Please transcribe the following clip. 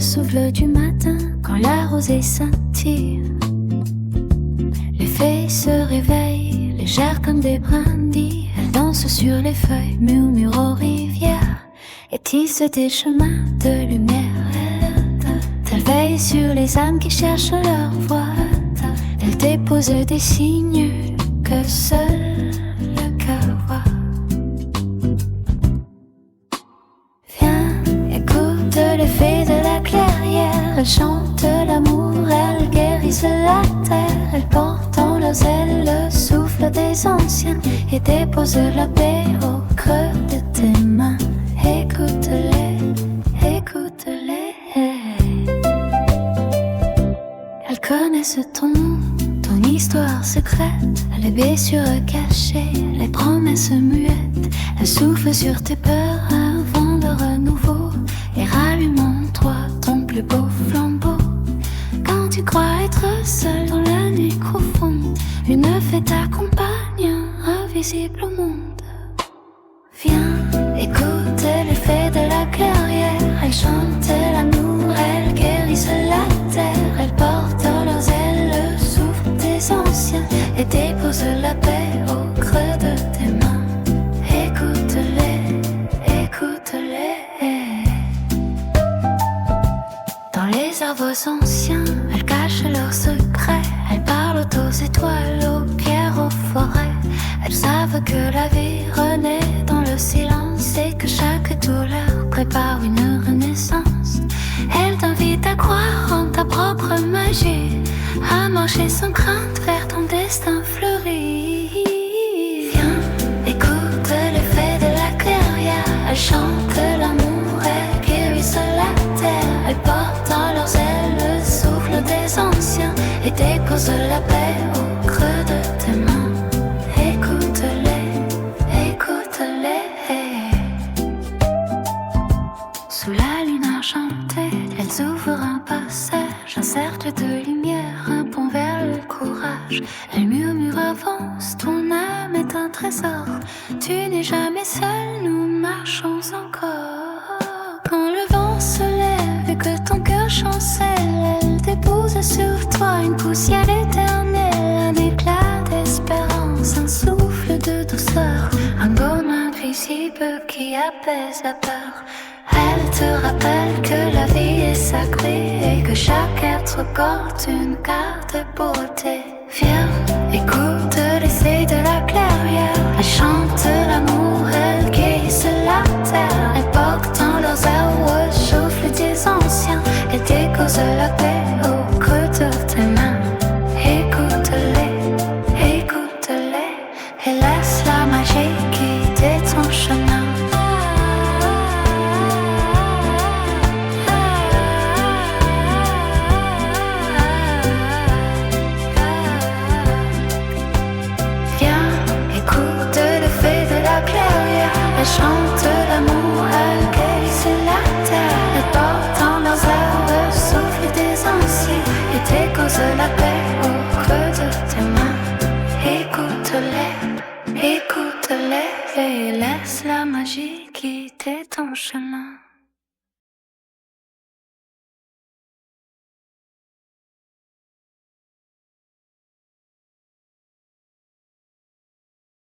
souffle du matin quand la rosée scintille. Les fées se réveillent, légères comme des brindilles. Elles dansent sur les feuilles, murmurent aux rivières et tissent des chemins de lumière. Elles veillent sur les âmes qui cherchent leur voie. Elles déposent des signes que seul le cœur voit. Les fées de la clairière, elles chantent l'amour, elles guérissent la terre. Elles portent dans leurs ailes le souffle des anciens et déposent la paix au creux de tes mains. Écoute-les, écoute-les. Elles connaissent ton histoire secrète, les blessures cachées, les promesses muettes. Elles soufflent sur tes peurs un vent de renouveau et rallume en toi ton plus beau flambeau. Quand tu crois être seul dans la nuit profonde, une fée t'accompagne, invisible au monde. Viens, écoute les fées de la clairière. Elles chantent l'amour, elles guérissent la terre. Elles portent dans leurs ailes le souffle des anciens et déposent la paix au creux de tes mains. Écoute-les, écoute-les. Dans les arbres anciens, elles cachent leurs secrets. Elles parlent aux étoiles, aux pierres, aux forêts. Elles savent que la vie renaît dans le silence et que chaque douleur prépare une renaissance. Elles t'invitent à croire en ta propre magie, à marcher sans crainte vers ton destin fleuri. Viens, écoute les fées de la clairière. Elles chantent l'amour, elles guérissent la terre. Elles portent dans leurs ailes le souffle des anciens et déposent la paix au creux de tes mains. Écoute-les, écoute-les. Sous la lune argentée, elles ouvrent un passage, un cercle de lumière, un pont vers le courage. Elles murmurent, avance, ton âme est un trésor. Tu n'es jamais seul, nous marchons encore. Quand le vent se lève et que ton cœur chancelle, elle dépose sur toi une poussière éternelle, un éclat d'espérance, un souffle de douceur, un baume invisible qui apaise la peur. Elle te rappelle que la vie est sacrée et que chaque être porte une carte de beauté. Viens, écoute